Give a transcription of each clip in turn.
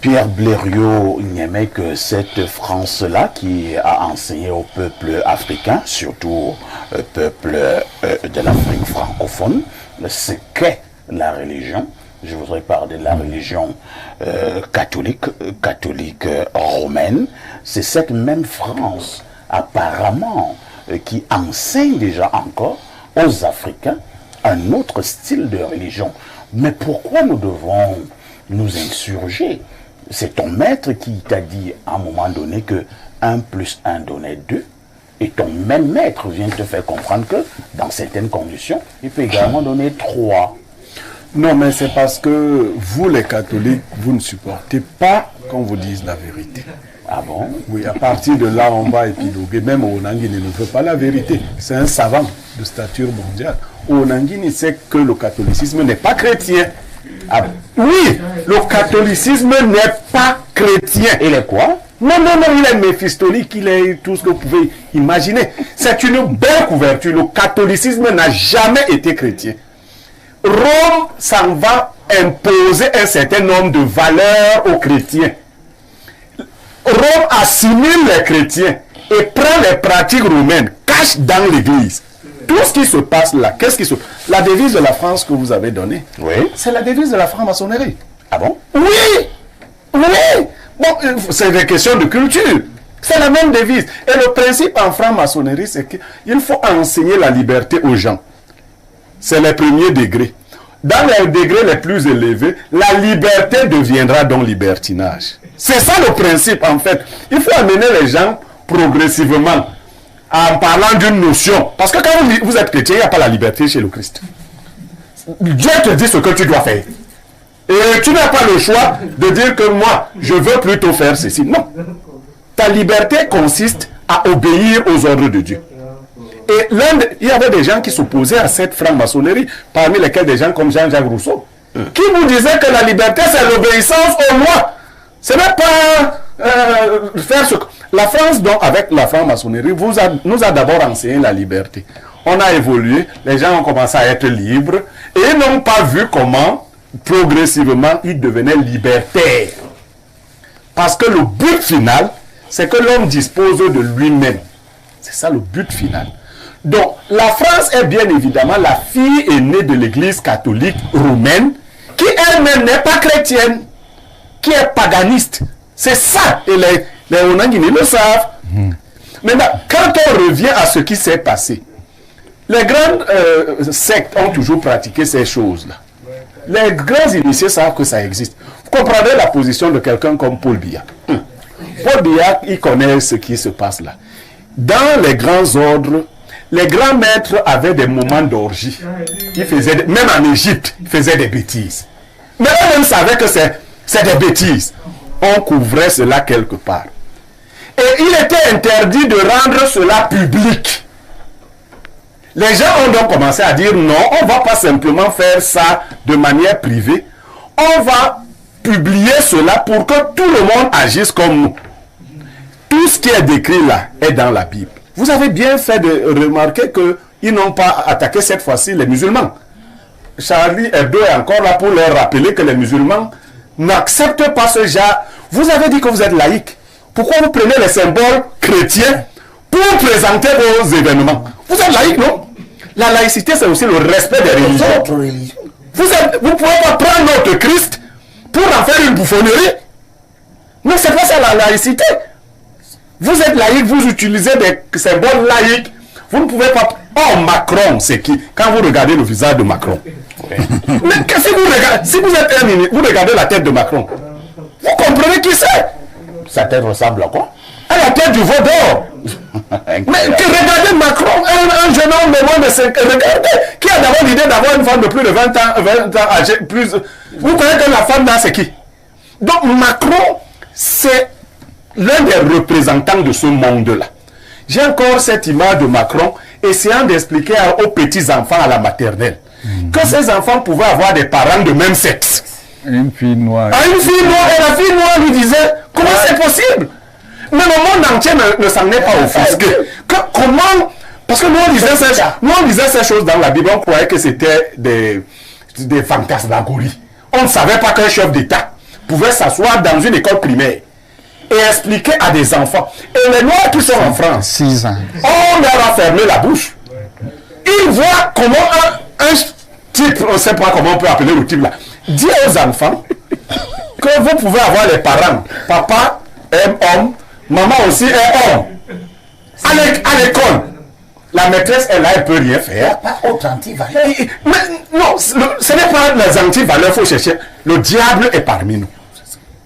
Pierre Blériot, il n'y avait que cette France-là qui a enseigné au peuple africain, surtout au peuple de l'Afrique francophone, ce qu'est la religion. Je voudrais parler de la religion catholique romaine. C'est cette même France, apparemment, qui enseigne déjà encore aux Africains un autre style de religion. Mais pourquoi nous devons nous insurger? C'est ton maître qui t'a dit à un moment donné que 1 + 1 donnait 2. Et ton même maître vient te faire comprendre que dans certaines conditions, il peut également donner 3. Non, mais c'est parce que vous, les catholiques, vous ne supportez pas qu'on vous dise la vérité. Ah bon? Oui, à partir de là, on va épiloguer. Même Onangini ne veut pas la vérité. C'est un savant de stature mondiale. Onangini sait que le catholicisme n'est pas chrétien. Ah, oui, le catholicisme n'est pas chrétien. Il est quoi? Non, il est méphistolique, il est tout ce que vous pouvez imaginer. C'est une belle couverture. Le catholicisme n'a jamais été chrétien. Rome s'en va imposer un certain nombre de valeurs aux chrétiens. Rome assimile les chrétiens et prend les pratiques romaines, cache dans l'église. Tout ce qui se passe là, qu'est-ce qui se passe? La devise de la France que vous avez donnée, oui, c'est la devise de la franc-maçonnerie. Ah bon? Oui. Bon, c'est des questions de culture. C'est la même devise. Et le principe en franc-maçonnerie, c'est qu'il faut enseigner la liberté aux gens. C'est les premiers degrés. Dans les degrés les plus élevés, la liberté deviendra donc libertinage. C'est ça le principe en fait. Il faut amener les gens progressivement en parlant d'une notion. Parce que quand vous êtes chrétien, il n'y a pas la liberté chez le Christ. Dieu te dit ce que tu dois faire. Et tu n'as pas le choix de dire que moi, je veux plutôt faire ceci. Non. Ta liberté consiste à obéir aux ordres de Dieu. Et il y avait des gens qui s'opposaient à cette franc-maçonnerie, parmi lesquels des gens comme Jean-Jacques Rousseau, qui vous disaient que la liberté, c'est l'obéissance aux lois. Ce n'est pas faire ce que... La France, donc, avec la franc-maçonnerie, nous a d'abord enseigné la liberté. On a évolué, les gens ont commencé à être libres, et ils n'ont pas vu comment, progressivement, ils devenaient libertaires. Parce que le but final, c'est que l'homme dispose de lui-même. C'est ça le but final. Donc, la France est bien évidemment la fille aînée de l'église catholique romaine, qui elle-même n'est pas chrétienne, qui est paganiste. C'est ça, et les Onangini le savent. Maintenant, quand on revient à ce qui s'est passé, les grandes sectes ont toujours pratiqué ces choses-là. Les grands initiés savent que ça existe. Vous comprendrez la position de quelqu'un comme Paul Biya. Paul Biya, il connaît ce qui se passe là. Dans les grands ordres, les grands maîtres avaient des moments d'orgie. Ils faisaient, même en Égypte, ils faisaient des bêtises. Mais eux-mêmes savaient que c'est des bêtises. On couvrait cela quelque part. Et il était interdit de rendre cela public. Les gens ont donc commencé à dire non, on ne va pas simplement faire ça de manière privée. On va publier cela pour que tout le monde agisse comme nous. Tout ce qui est décrit là est dans la Bible. Vous avez bien fait de remarquer qu'ils n'ont pas attaqué cette fois-ci les musulmans. Charlie Hebdo est encore là pour leur rappeler que les musulmans n'acceptent pas ce genre. Vous avez dit que vous êtes laïque. Pourquoi vous prenez les symboles chrétiens pour présenter vos événements? Vous êtes laïque, non? La laïcité, c'est aussi le respect des religions. Vous ne pouvez pas prendre notre Christ pour en faire une bouffonnerie. Non, c'est pas ça la laïcité. Vous êtes laïque, vous utilisez des symboles laïques. Vous ne pouvez pas... Oh, Macron, c'est qui? Quand vous regardez le visage de Macron. Mais si vous êtes un ministre, vous regardez la tête de Macron. Vous comprenez qui c'est? Sa tête ressemble à quoi? À la tête du veau d'or. Mais regardez Macron, un jeune homme de moins de 5 ans, regardez, qui a d'abord l'idée d'avoir une femme de plus de 20 ans âgée, plus... Vous connaissez que la femme là, c'est qui? Donc Macron, c'est l'un des représentants de ce monde-là. J'ai encore cette image de Macron essayant d'expliquer aux petits-enfants à la maternelle que ces enfants pouvaient avoir des parents de même sexe. Une fille noire. Une fille noire, et la fille noire lui disait, comment c'est possible? Mais le monde entier ne s'en est pas offusqué. Comment? Parce que nous on lisait ces choses dans la Bible, on croyait que c'était des fantasmagories. On ne savait pas qu'un chef d'État pouvaient s'asseoir dans une école primaire et expliquer à des enfants. Et les Noirs qui sont en France, 6 ans. on leur a fermé la bouche. Ils voient comment un type, on ne sait pas comment on peut appeler le type là, dit aux enfants que vous pouvez avoir les parents. Papa est homme, maman aussi est homme. À l'école, la maîtresse est là, elle ne peut rien faire. Pas autre anti-valeur. Mais non, ce n'est pas les anti-valeurs qu'il faut chercher. Le diable est parmi nous.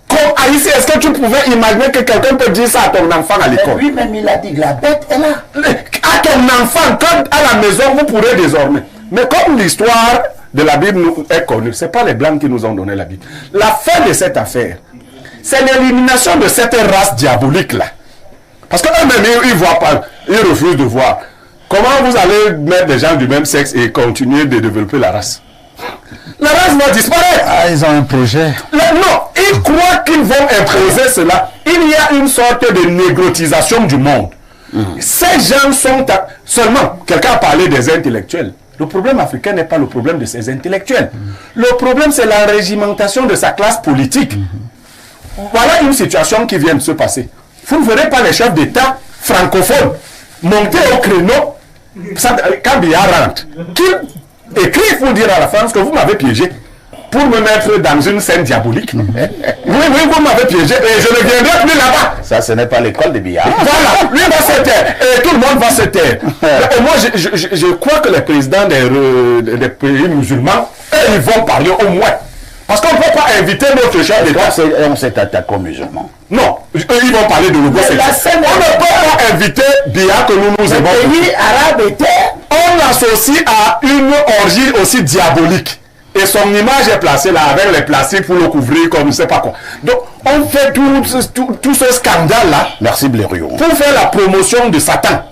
Comme Haïti, est-ce que tu pouvais imaginer que quelqu'un peut dire ça à ton enfant à l'école? Lui-même, il a dit que la bête est là. À ton enfant, quand à la maison, vous pourrez désormais. Mais comme l'histoire de la Bible nous est connue, ce n'est pas les Blancs qui nous ont donné la Bible. La fin de cette affaire, c'est l'élimination de cette race diabolique-là. Parce qu'eux-mêmes, ils ne voient pas, ils refusent de voir. Comment vous allez mettre des gens du même sexe et continuer de développer la race? La race va disparaître. Ah, ils ont un projet. Non, ils croient qu'ils vont imposer cela. Il y a une sorte de négrotisation du monde. Ces gens sont... Seulement, quelqu'un a parlé des intellectuels. Le problème africain n'est pas le problème de ces intellectuels. Le problème, c'est la régimentation de sa classe politique. Voilà une situation qui vient de se passer. Vous ne verrez pas les chefs d'État francophones monter au créneau quand Biya rentre. Qui écrit pour dire à la France que vous m'avez piégé pour me mettre dans une scène diabolique. Oui, vous m'avez piégé et je ne viendrai plus là-bas. Ça, ce n'est pas l'école de Biya. Voilà, lui va se taire et tout le monde va se taire. Et moi, je crois que les présidents des pays musulmans, ils vont parler au moins. Parce qu'on ne peut pas inviter notre chef d'État. On s'est attaqué aux musulmans. Non, ils vont parler de l'Ougou. On ne peut pas inviter Biya que nous aimons. Le pays arabe était... On l'associe à une orgie aussi diabolique. Et son image est placée là avec les plastiques pour le couvrir comme je ne sais pas quoi. Donc on fait tout ce scandale-là. Merci Blériot. Pour faire la promotion de Satan.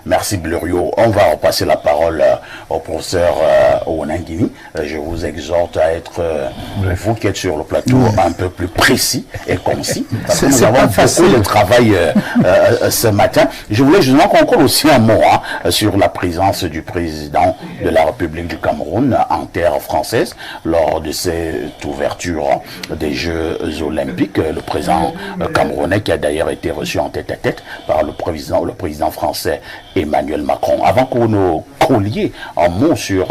Merci Blériot. On va repasser la parole au professeur Onangini. Je vous exhorte à être, vous qui êtes sur le plateau, un peu plus précis et concis. Parce que nous avons beaucoup de travail ce matin. Je voulais justement qu'on colle aussi un mot sur la présence du président de la République du Cameroun en terre française lors de cette ouverture des Jeux Olympiques. Le président camerounais qui a d'ailleurs été reçu en tête-à-tête par le président français Emmanuel Macron. Avant qu'on nous collier un mot sur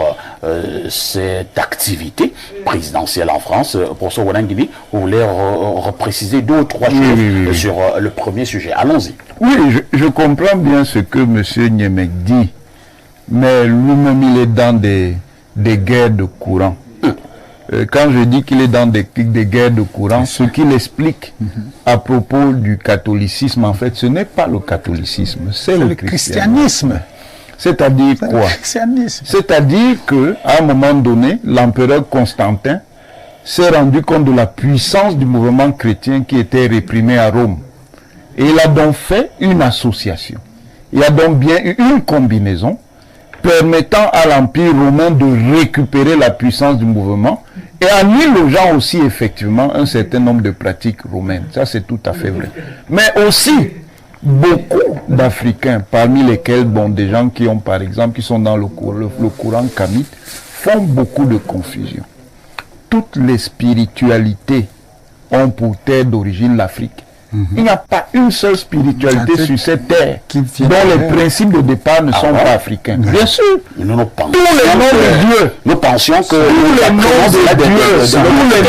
cette activité présidentielle en France, professeur Onangini, vous voulez repréciser 2 ou 3 choses sur le premier sujet. Allons-y. Oui, je comprends bien ce que M. Niemek dit, mais lui-même il est dans des guerres de courant. Quand je dis qu'il est dans des guerres de courant, ce qu'il explique à propos du catholicisme, en fait, ce n'est pas le catholicisme, c'est le christianisme. C'est-à-dire quoi? C'est-à-dire qu'à un moment donné, l'empereur Constantin s'est rendu compte de la puissance du mouvement chrétien qui était réprimé à Rome. Et il a donc fait une association. Il y a donc bien eu une combinaison permettant à l'Empire romain de récupérer la puissance du mouvement et en y logeant aussi effectivement un certain nombre de pratiques romaines. Ça, c'est tout à fait vrai. Mais aussi, beaucoup d'Africains, parmi lesquels, des gens qui ont, par exemple, qui sont dans le courant kamite, font beaucoup de confusion. Toutes les spiritualités ont pour terre d'origine l'Afrique. Il n'y a pas une seule spiritualité sur cette terre dont les principes de départ ne sont pas africains. Bien sûr. Tous les noms de Dieu. Nous pensions que tous les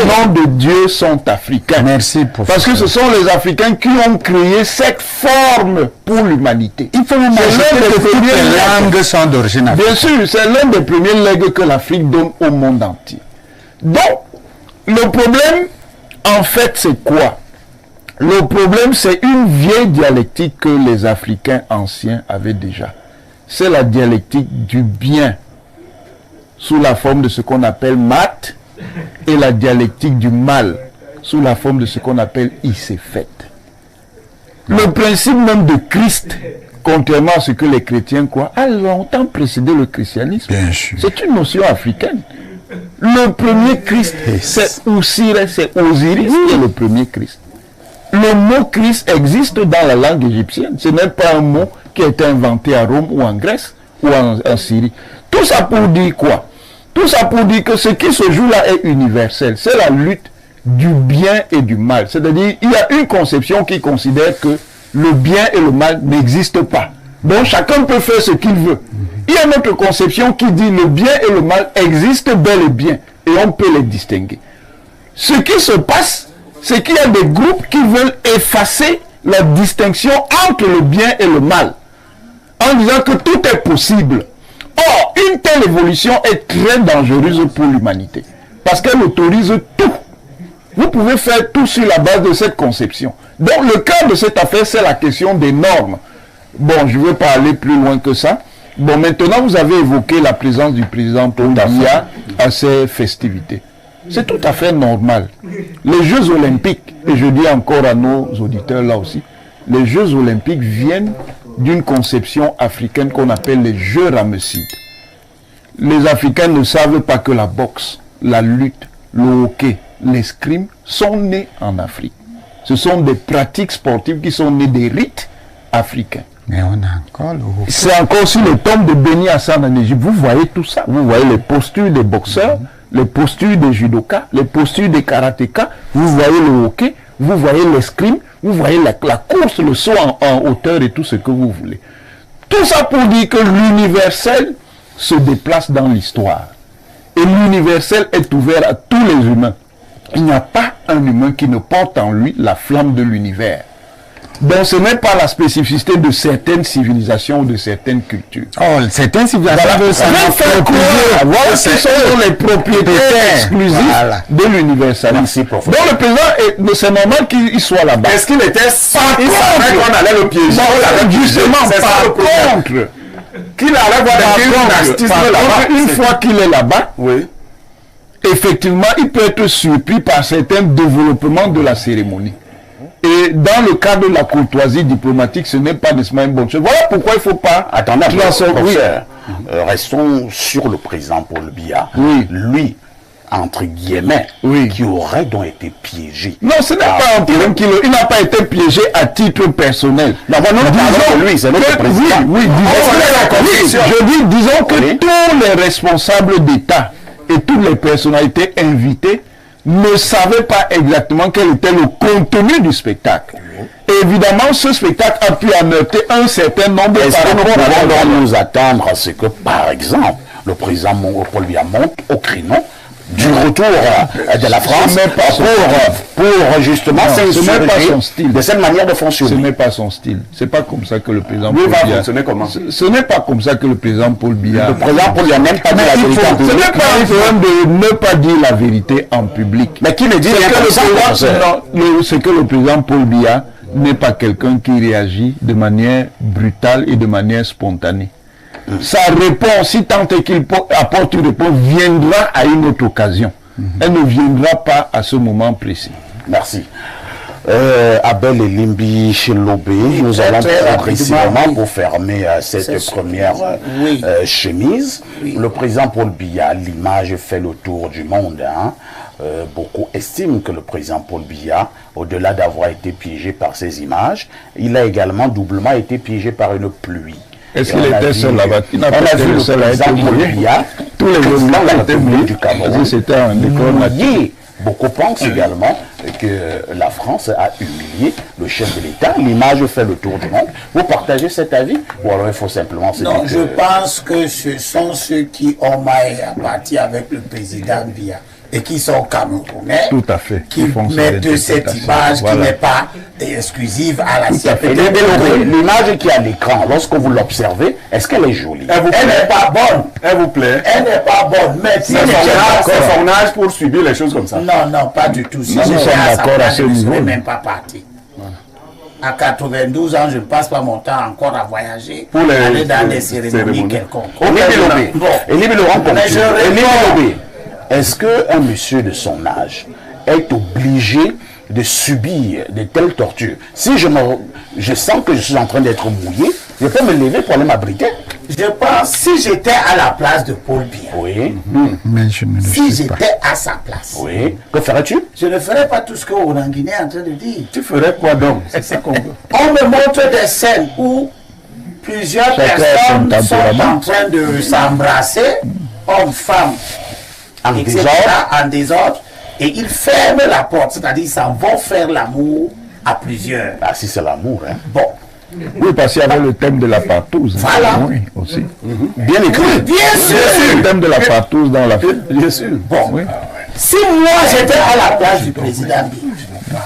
noms de Dieu sont africains. Merci, professeur. Parce que ce sont les Africains qui ont créé cette forme pour l'humanité. Il faut même ajouter que toutes les langues sont d'origine africaine. Bien sûr, c'est l'un des premiers legs que l'Afrique donne au monde entier. Donc, le problème, en fait, c'est quoi? Le problème, c'est une vieille dialectique que les Africains anciens avaient déjà. C'est la dialectique du bien, sous la forme de ce qu'on appelle mat, et la dialectique du mal, sous la forme de ce qu'on appelle isséfet. Le principe même de Christ, contrairement à ce que les chrétiens croient, a longtemps précédé le christianisme. C'est une notion africaine. Le premier Christ, c'est Osiris qui est le premier Christ. Le mot Christ existe dans la langue égyptienne. Ce n'est pas un mot qui a été inventé à Rome ou en Grèce ou en Syrie. Tout ça pour dire quoi? Tout ça pour dire que ce qui se joue là est universel. C'est la lutte du bien et du mal. C'est-à-dire, il y a une conception qui considère que le bien et le mal n'existent pas. Donc chacun peut faire ce qu'il veut. Il y a une autre conception qui dit le bien et le mal existent bel et bien et on peut les distinguer. Ce qui se passe, c'est qu'il y a des groupes qui veulent effacer la distinction entre le bien et le mal en disant que tout est possible. Or, une telle évolution est très dangereuse pour l'humanité parce qu'elle autorise tout. Vous pouvez faire tout sur la base de cette conception. Donc le cas de cette affaire, c'est la question des normes. Bon, je ne vais pas aller plus loin que ça. Bon, maintenant, vous avez évoqué la présence du président Paul Biya à ces festivités. C'est tout à fait normal. Les Jeux Olympiques, et je dis encore à nos auditeurs là aussi, les Jeux Olympiques viennent d'une conception africaine qu'on appelle les Jeux Ramessides. Les Africains ne savent pas que la boxe, la lutte, le hockey, l'escrime sont nés en Afrique. Ce sont des pratiques sportives qui sont nées des rites africains. Mais on a encore le hockey. C'est encore sur le tombe de Beni Hassan en Égypte. Vous voyez tout ça. Vous voyez les postures des boxeurs, les postures des judokas, les postures des karatékas. Vous voyez le hockey, vous voyez l'escrime, vous voyez la course, le saut en hauteur et tout ce que vous voulez. Tout ça pour dire que l'universel se déplace dans l'histoire. Et l'universel est ouvert à tous les humains. Il n'y a pas un humain qui ne porte en lui la flamme de l'univers. Donc ce n'est pas la spécificité de certaines civilisations ou de certaines cultures. Oh, certaines civilisations Voilà. Ce sont les propriétaires exclusives de l'universalisme. Donc le président, c'est normal qu'il soit là-bas. Est-ce qu'il était il savait qu'on allait le piéger? Justement, par contre, qu'il allait voir des là-bas. une fois qu'il est là-bas, oui, effectivement, il peut être surpris par certains développements de la cérémonie. Et dans le cadre de la courtoisie diplomatique, ce n'est pas nécessairement une bonne chose. Voilà pourquoi il ne faut pas... Attendez, restons sur le président Paul Biya. Oui. Lui, entre guillemets, Oui. qui aurait donc été piégé. Non, ce n'est pas un problème il n'a pas été piégé à titre personnel. Non, disons de lui, c'est notre président. Oui, disons que Oui. tous les responsables d'État et toutes les personnalités invitées ne savaient pas exactement quel était le contenu du spectacle. Et évidemment, ce spectacle a pu alerter un certain nombre Est-ce que nous de pouvons nous attendre à ce que, par exemple, le président Paul Biya monte au créneau du retour de la France pour justement s'insurger de cette manière de Ce fonctionner? n'est pas son style. C'est pas comme ça que le président lui Paul va Biya... fonctionner comment? Ce n'est pas comme ça que le président Paul Biya... Le président Paul Biya n'aime pas dire la vérité en Ce public. n'est pas un problème de ne pas dire la vérité en public. Mais qui le dit? C'est que le président Paul Biya n'est pas quelqu'un qui réagit de manière brutale et de manière spontanée. Sa réponse, si tant est qu'il apporte une réponse, viendra à une autre occasion. Elle ne viendra pas à ce moment précis. Merci. Abel et Limbi chez Lobé, nous allons progressivement pour fermer cette première chemise. Oui. Le président Paul Biya, l'image fait le tour du monde. Beaucoup estiment que le président Paul Biya, au-delà d'avoir été piégé par ces images, il a également doublement été piégé par une pluie. Est-ce qu'il était seul là-bas? Il n'a pas été le seul à être mouillé. Tous les présidents autres étaient mouillés du Cameroun. C'était un école mouillé. Beaucoup pensent également que la France a humilié le chef de l'État. L'image fait le tour du monde. Vous partagez cet avis? Ou alors il faut simplement se dire Non, que... je pense que ce sont ceux qui ont maillé à partir avec le président Biya et qui sont camerounais, Tout à fait. qui Ils font ça mettent d'interprétation. cette image Voilà. qui n'est pas exclusive à la Et CPD. l'image qui est à l'écran, lorsque vous l'observez, est-ce qu'elle est jolie? Elle vous Elle n'est plaît? pas bonne. Elle vous plaît? Elle n'est pas bonne. Mais si C'est les son âge pour subir les choses comme ça. Non, non, pas du tout. Si Non, nous j'étais sommes à sa d'accord à place, ce je ne niveau. serais même pas parti. À 92 ans, je ne passe pas mon temps encore à voyager, Pour les aller dans des cérémonies cérémonies. quelconques. Élie Laurent Mais je réponds. est-ce qu'un monsieur de son âge est obligé de subir de telles tortures? Si je sens que je suis en train d'être mouillé, je peux me lever pour aller m'abriter. Je pense, si j'étais à la place de Paul Biya, Oui, Mais je ne le si sais pas. j'étais à sa place, oui. Que ferais-tu? je ne ferais pas tout ce que Oranguiné est en train de dire. Tu ferais quoi donc? C'est ça qu'on veut. On me montre des scènes où plusieurs Chacun personnes a son sont tempérament. en train de s'embrasser, hommes, femmes, En etc., désordre. en désordre. et ils ferment la porte, c'est-à-dire ils s'en vont faire l'amour à plusieurs. Ah, si c'est l'amour, hein. Bon, Oui, parce qu'il y avait le thème de la partouze. Voilà. Oui, aussi. Bien écrit. oui, bien sûr. Le thème de la partouze dans la Bien sûr. Bon, Oui. si moi j'étais à la place du président Biya,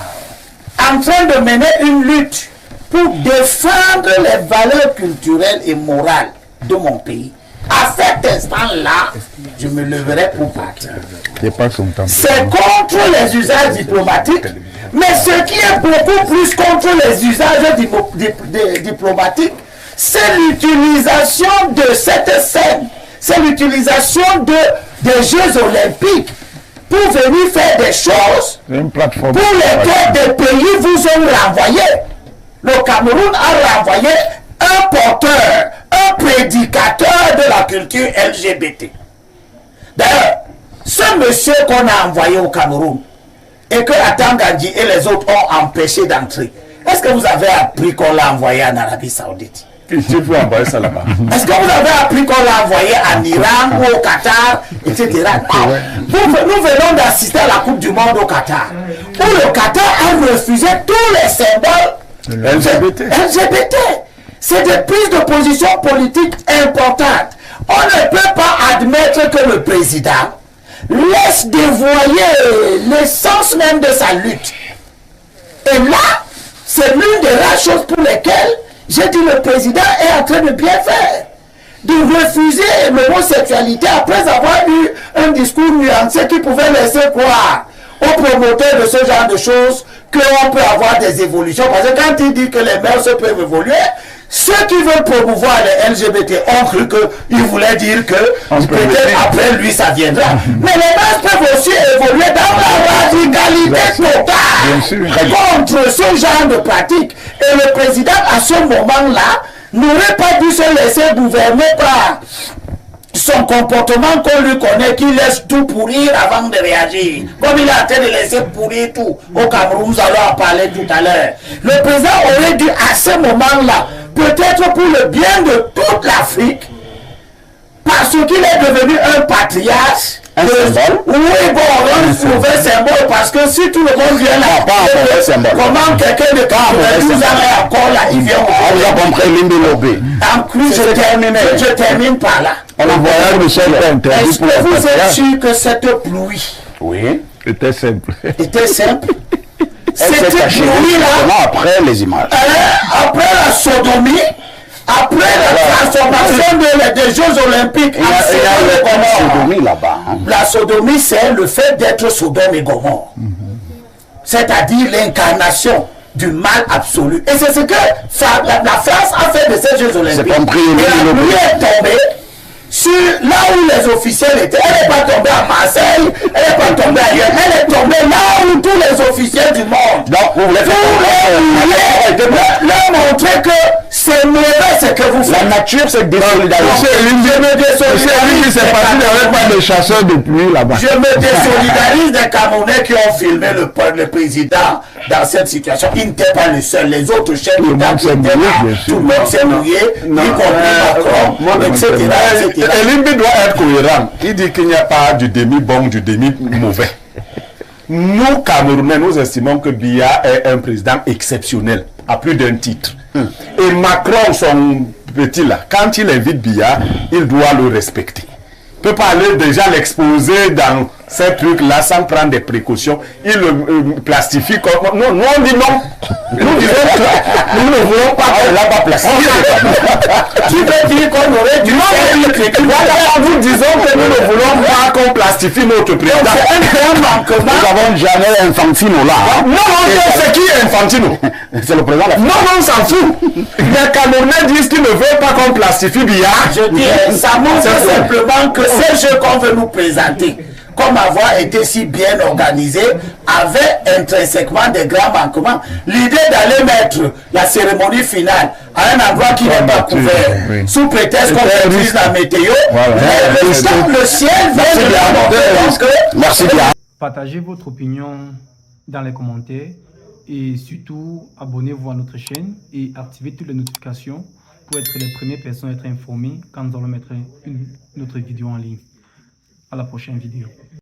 en train de mener une lutte pour défendre les valeurs culturelles et morales de mon pays, à cet instant-là, je me leverais pour partir. C'est pas son temps. C'est contre les usages diplomatiques, mais ce qui est beaucoup plus contre les usages diplomatiques, c'est l'utilisation de cette scène, c'est l'utilisation des Jeux Olympiques pour venir faire des choses C'est une plateforme. pour lesquelles des pays vous ont renvoyé. Le Cameroun a renvoyé un porteur, un prédicateur de la culture LGBT. D'ailleurs, ce monsieur qu'on a envoyé au Cameroun et que Atangandji et les autres ont empêché d'entrer, est-ce que vous avez appris qu'on l'a envoyé en Arabie Saoudite? Tu peux envoyer ça là-bas. Est-ce que vous avez appris qu'on l'a envoyé en Iran ou au Qatar, etc. Non. Nous venons d'assister à la Coupe du Monde au Qatar, où le Qatar a refusé tous les symboles LGBT. C'est des prises de position politiques importantes. On ne peut pas admettre que le président laisse dévoyer l'essence même de sa lutte. Et là, c'est l'une des rares choses pour lesquelles j'ai dit le président est en train de bien faire. De refuser l'homosexualité après avoir eu un discours nuancé qui pouvait laisser croire aux promoteurs de ce genre de choses qu'on peut avoir des évolutions. Parce que quand il dit que les mœurs peuvent évoluer, ceux qui veulent promouvoir les LGBT ont cru qu'il voulait dire que peut-être après lui ça viendra. Mais les mœurs peuvent aussi évoluer dans la radicalité totale contre ce genre de pratique. Et le président à ce moment-là n'aurait pas dû se laisser gouverner par son comportement qu'on lui connaît, qui laisse tout pourrir avant de réagir. Comme il est en train de laisser pourrir tout au Cameroun, nous allons en parler tout à l'heure. Le président aurait dû à ce moment-là, peut-être pour le bien de toute l'Afrique, parce qu'il est devenu un patriarche. Un symbole. Oui, bon, un mauvais symbole, parce que si tout le monde vient là, comment quelqu'un de 92 ans est encore là, il vient On vous a compris, Limbi. en plus, je termine par là. Le voyage de seul interdit Est-ce pour que les vous êtes patriarches. sûr que cette pluie Oui. C'était simple. était simple? Elle s'est Cette cachée pluie-là, justement après les images. après la sodomie, après la transformation des Jeux Olympiques Il y a en Sodome et Gomorrhe. sodomie là-bas. Hein. La sodomie, c'est le fait d'être Sodome et Gomorrhe. C'est-à-dire l'incarnation du mal absolu. Et c'est ce que la France a fait de ces Jeux Olympiques. C'est compris, Et la pluie est tombée sur là où les officiels étaient. Elle n'est pas tombée à Marseille, elle n'est pas tombée ailleurs. Elle est tombée là où tous les officiels du monde Donc, vous voulez leur montrer que c'est mauvais ce que vous la faites. nature, c'est désolidarisée. Je me désolidarise C'est parce qu'il n'y avait pas de chasseurs de pluie là-bas. Je me désolidarise des Camerounais qui ont filmé le président dans cette situation. Il n'était pas le seul. Les autres chefs Tout le d'État monde qui s'est étaient mouillé, là, bien sûr. tout le monde s'est mouillé, y compris Macron, etc. etc. Elimbi doit être cohérent. Il dit qu'il n'y a pas du demi-bon, du demi-mauvais. Nous, Camerounais, nous estimons que Biya est un président exceptionnel, à plus d'un titre. Et Macron, son petit là, quand il invite Biya, il doit le respecter. Il ne peut pas aller déjà l'exposer dans ces trucs-là sans prendre des précautions. Il le plastifie comme... Non, nous on dit non. Nous disons que nous ne voulons pas qu'on l'a pas plastifié. Tu veux dire qu'on aurait dû faire Voilà, nous disons que nous ne voulons pas qu'on plastifie notre président. c'est un grand manquement. Nous avons jamais Infantino là. Hein. Non, c'est qui Infantino? C'est le président de la Non, on s'en fout. Les Camerounais disent qu'ils ne veulent pas qu'on plastifie Biya. Je dis, ça montre simplement que ces jeux qu'on veut nous présenter, comme avoir été si bien organisé, avait intrinsèquement des grands manquements. L'idée d'aller mettre la cérémonie finale à un endroit qui n'est pas couvert, oui. sous prétexte qu'on utilise la météo, Voilà. le ciel vient de la montée. Merci bien. Partagez votre opinion dans les commentaires et surtout abonnez-vous à notre chaîne et activez toutes les notifications pour être les premières personnes à être informées quand nous allons mettre une autre vidéo en ligne. À la prochaine vidéo.